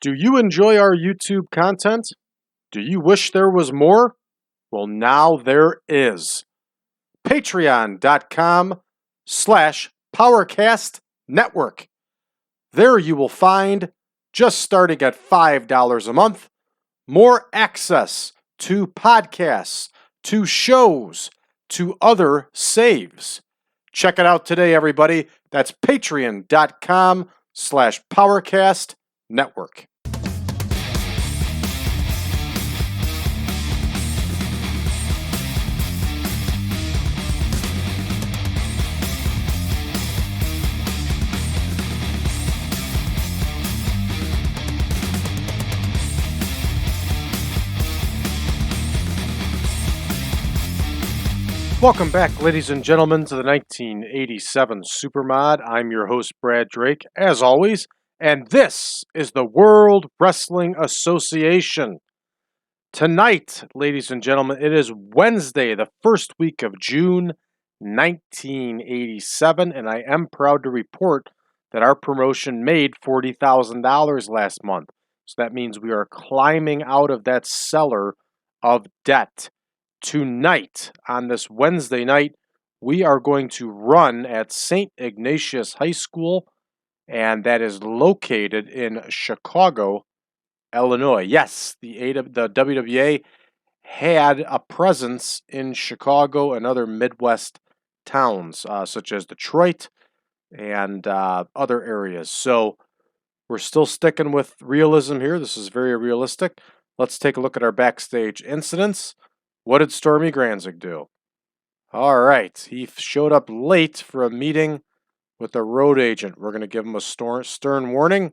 Do you enjoy our YouTube content? Do you wish there was more? Well, now there is. Patreon.com/PowerCast Network. There you will find, just starting at $5 a month, more access to podcasts, to shows, to other saves. Check it out today, everybody. That's patreon.com/PowerCast Network. Welcome back, ladies and gentlemen, to the 1987 Supermod. I'm your host, Brad Drake, as always, and this is the World Wrestling Association. Tonight, ladies and gentlemen, it is Wednesday, the first week of June, 1987, and I am proud to report that our promotion made $40,000 last month. So that means we are climbing out of that cellar of debt. Tonight, on this Wednesday night, we are going to run at St. Ignatius High School, and that is located in Chicago, Illinois. Yes, the WWA had a presence in Chicago and other Midwest towns, such as Detroit and other areas. So we're still sticking with realism here. This is very realistic. Let's take a look at our backstage incidents. What did Stormy Granzig do? All right, he showed up late for a meeting with a road agent. We're going to give him a stern warning.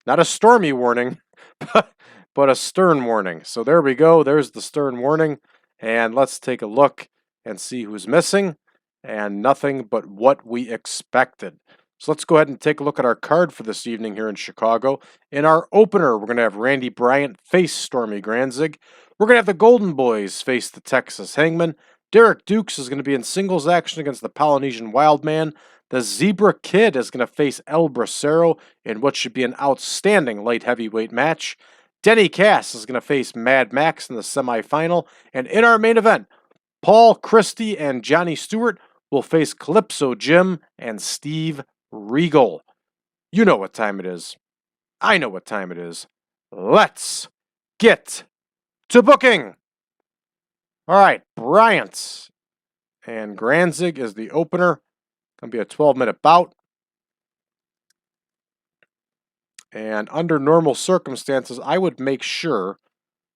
Not a stormy warning, but a stern warning. So there we go. There's the stern warning. And let's take a look and see who's missing. And nothing but what we expected. So let's go ahead and take a look at our card for this evening here in Chicago. In our opener, we're going to have Randy Bryant face Stormy Granzig. We're going to have the Golden Boys face the Texas Hangmen. Derrick Dukes is going to be in singles action against the Polynesian Wildman. The Zebra Kid is going to face Bracero in what should be an outstanding light heavyweight match. Denny Cass is going to face Mad Maxx in the semifinal. And in our main event, Paul Christy and Johnnie Stewart will face CALYPSO Jim and Steve Regal. You know what time it is. I know what time it is. Let's get to booking. All right, Bryant and Granzig is the opener. Going to be a 12-minute bout. And under normal circumstances, I would make sure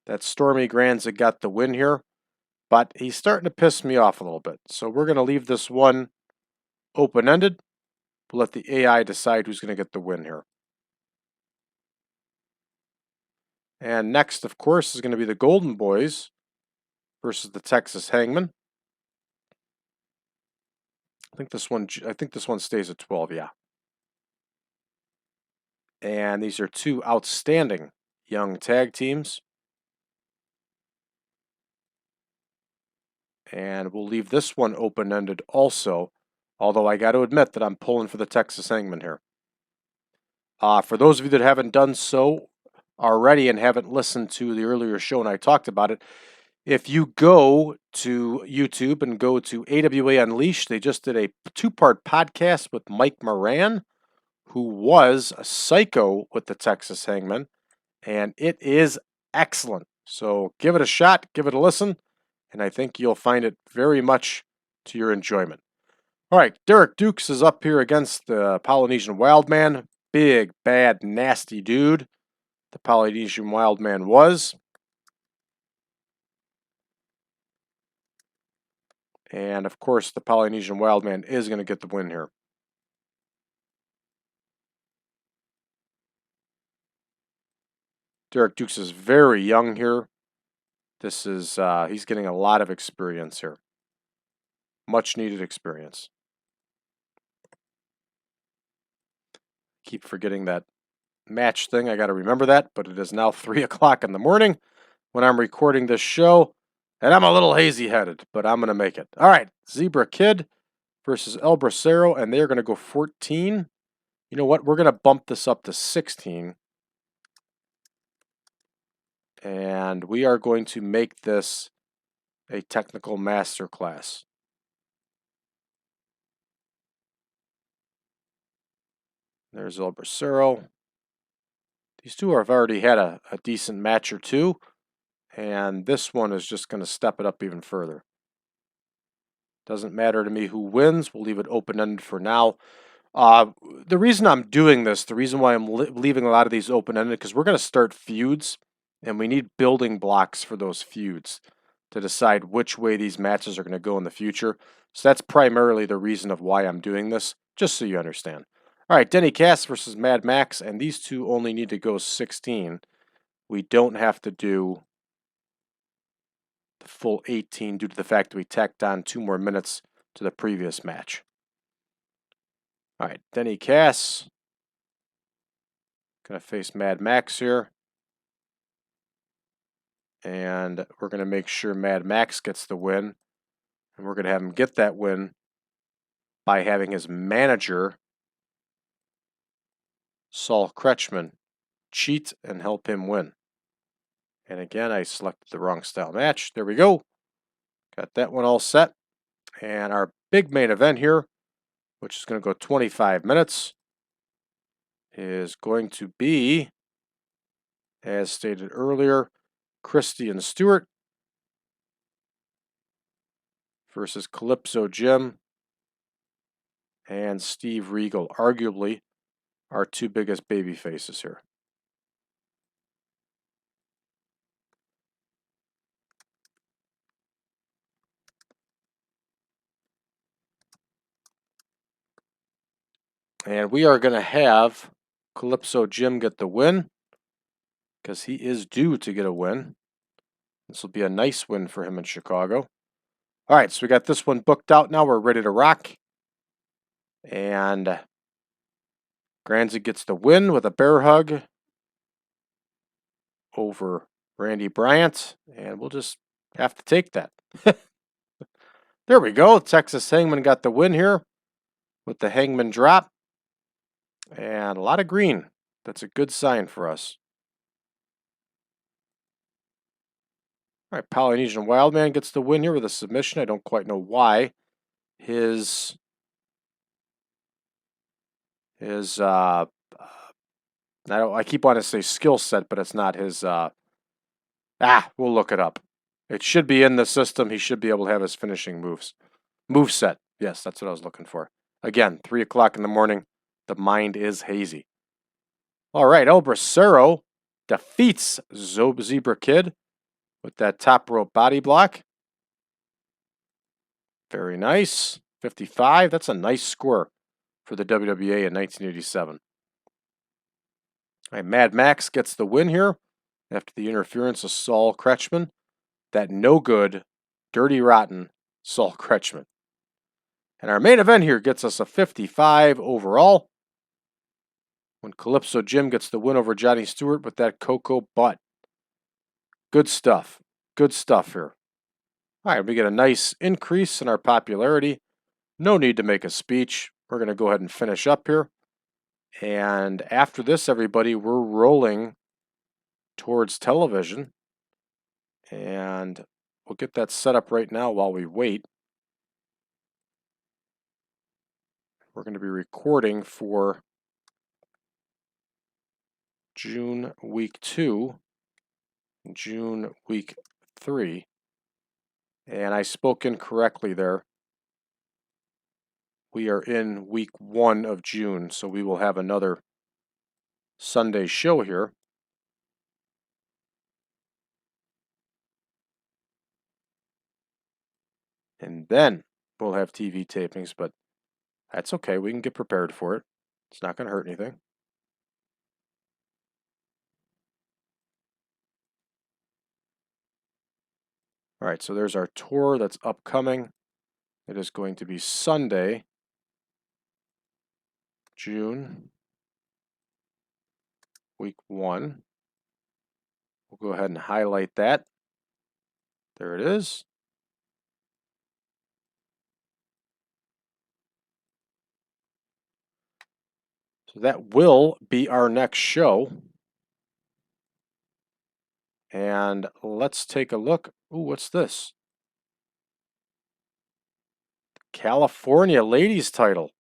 that Stormy Granzig got the win here. But he's starting to piss me off a little bit. So we're going to leave this one open-ended. We'll let the AI decide who's going to get the win here. And next, of course, is going to be the Golden Boys versus the Texas Hangmen. I think this one stays at 12, yeah. And these are two outstanding young tag teams. And we'll leave this one open-ended also, although I got to admit that I'm pulling for the Texas Hangmen here. For those of you that haven't done so already and haven't listened to the earlier show and I talked about it, if you go to YouTube and go to AWA Unleashed, they just did a two-part podcast with Mike Moran, who was a psycho with the Texas Hangmen, and it is excellent. So give it a shot, give it a listen, and I think you'll find it very much to your enjoyment. All right, Derrick Dukes is up here against the Polynesian Wildman. Big, bad, nasty dude the Polynesian Wildman was. And, of course, the Polynesian Wildman is going to get the win here. Derrick Dukes is very young here. This is, he's getting a lot of experience here. Much needed experience. Keep forgetting that match thing. I got to remember that, but it is now 3 o'clock in the morning when I'm recording this show. And I'm a little hazy-headed, but I'm going to make it. All right, Zebra Kid versus Bracero, and they're going to go 14. You know what? We're going to bump this up to 16. And we are going to make this a technical masterclass. There's Bracero. These two have already had a decent match or two, and this one is just going to step it up even further. Doesn't matter to me who wins. We'll leave it open-ended for now. The reason I'm doing this, the reason why I'm leaving a lot of these open-ended, because we're going to start feuds, and we need building blocks for those feuds to decide which way these matches are going to go in the future. So that's primarily the reason of why I'm doing this, just so you understand. All right, Denny Cass versus Mad Maxx, and these two only need to go 16. We don't have to do the full 18 due to the fact that we tacked on 2 more minutes to the previous match. All right, Denny Cass going to face Mad Maxx here. And we're going to make sure Mad Maxx gets the win. And we're going to have him get that win by having his manager, Saul Kretschmann, cheat and help him win. And again, I selected the wrong style match. There we go. Got that one all set. And our big main event here, which is going to go 25 minutes, is going to be, as stated earlier, Christy and Stewart versus CALYPSO Jim and Steve Regal, arguably our two biggest baby faces here. And we are going to have CALYPSO Jim get the win, because he is due to get a win. This will be a nice win for him in Chicago. All right, so we got this one booked out now. We're ready to rock. And Granzig gets the win with a bear hug over Randy Bryant. And we'll just have to take that. There we go. Texas Hangman got the win here with the Hangman drop. And a lot of green. That's a good sign for us. All right, Polynesian Wildman gets the win here with a submission. I don't quite know why. His I keep wanting to say skill set, but it's not his we'll look it up. It should be in the system. He should be able to have his finishing moves. Move set. Yes, that's what I was looking for. Again, 3 o'clock in the morning. The mind is hazy. All right, Bracero defeats Zebra Kid with that top rope body block. Very nice. 55. That's a nice score for the WWA in 1987. All right, Mad Maxx gets the win here after the interference of Saul Kretschmann. That no good, dirty, rotten Saul Kretschmann. And our main event here gets us a 55 overall, when CALYPSO Jim gets the win over Johnny Stewart with that Cocoa butt. Good stuff. Good stuff here. All right, we get a nice increase in our popularity. No need to make a speech. We're going to go ahead and finish up here. And after this, everybody, we're rolling towards television. And we'll get that set up right now while we wait. We're going to be recording for June week 2, June week 3. And I spoke incorrectly there. We are in week 1 of June, so we will have another Sunday show here. And then we'll have TV tapings, but that's okay. We can get prepared for it. It's not going to hurt anything. All right, so there's our tour that's upcoming. It is going to be Sunday, June, week 1. We'll go ahead and highlight that. There it is. So that will be our next show. And let's take a look. Ooh, what's this? California ladies title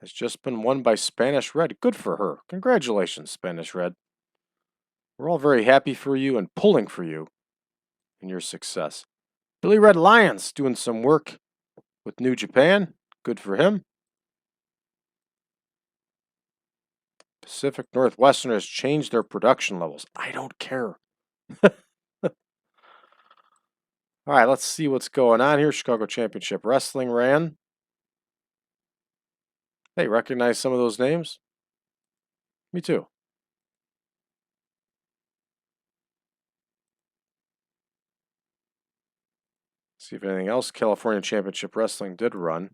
has just been won by Spanish Red. Good for her. Congratulations, Spanish Red. We're all very happy for you and pulling for you in your success. Billy Red Lions doing some work with New Japan. Good for him. Pacific Northwestern has changed their production levels. I don't care. All right, let's see what's going on here. Chicago Championship Wrestling ran. Hey, recognize some of those names? Me too. See if anything else. California Championship Wrestling did run.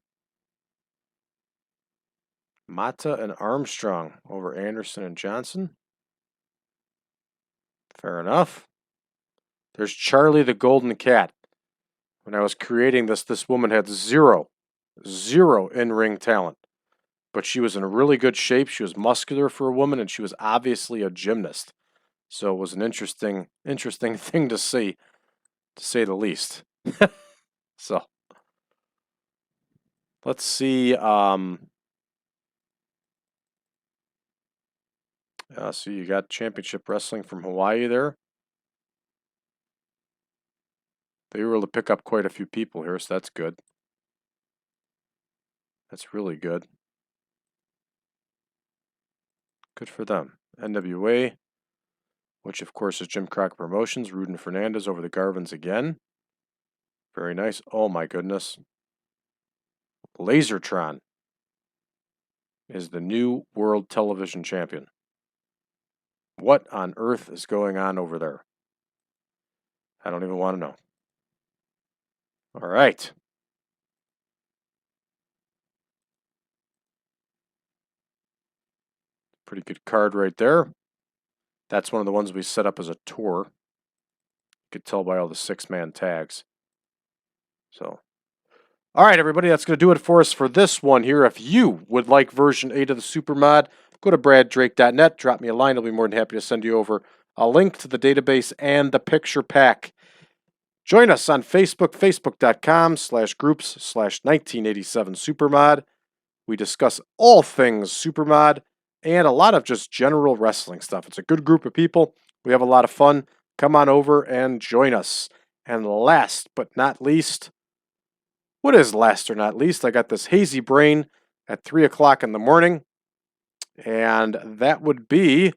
Mata and Armstrong over Anderson and Johnson. Fair enough. There's Charlie the Golden Cat. When I was creating this woman had zero in-ring talent. But she was in really good shape. She was muscular for a woman, and she was obviously a gymnast. So it was an interesting thing to see, to say the least. So let's see. So you got Championship Wrestling from Hawaii there. They were able to pick up quite a few people here, so that's good. That's really good. Good for them. NWA, which of course is Jim Crockett Promotions. Rudin Fernandez over the Garvins again. Very nice. Oh my goodness. Lasertron is the new world television champion. What on earth is going on over there? I don't even want to know. All right. Pretty good card right there. That's one of the ones we set up as a tour. You could tell by all the 6-man tags. So, all right, everybody, that's going to do it for us for this one here. If you would like version 8 of the Supermod, go to braddrake.net, drop me a line. I'll be more than happy to send you over a link to the database and the picture pack. Join us on Facebook, facebook.com/groups/1987Supermod. We discuss all things Supermod and a lot of just general wrestling stuff. It's a good group of people. We have a lot of fun. Come on over and join us. And last but not least, what is last or not least? I got this hazy brain at 3 o'clock in the morning. And that would be,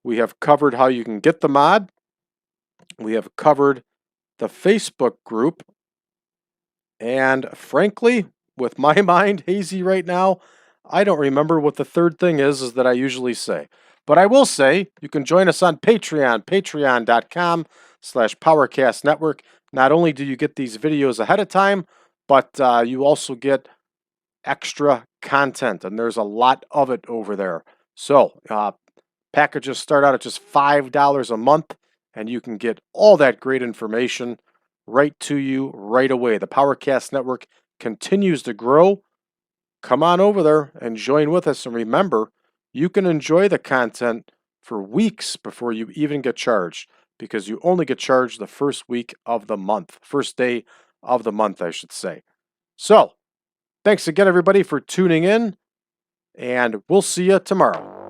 we have covered how you can get the mod. We have covered the Facebook group. And frankly, with my mind hazy right now, I don't remember what the third thing is that I usually say. But I will say you can join us on Patreon, patreon.com/PowerCast Network. Not only do you get these videos ahead of time, but you also get extra content, and there's a lot of it over there. So packages start out at just $5 a month, and you can get all that great information right to you right away. The PowerCast Network continues to grow. Come on over there and join with us. And remember, you can enjoy the content for weeks before you even get charged, because you only get charged the first week of the month, first day of the month, I should say. So, thanks again, everybody, for tuning in, and we'll see you tomorrow.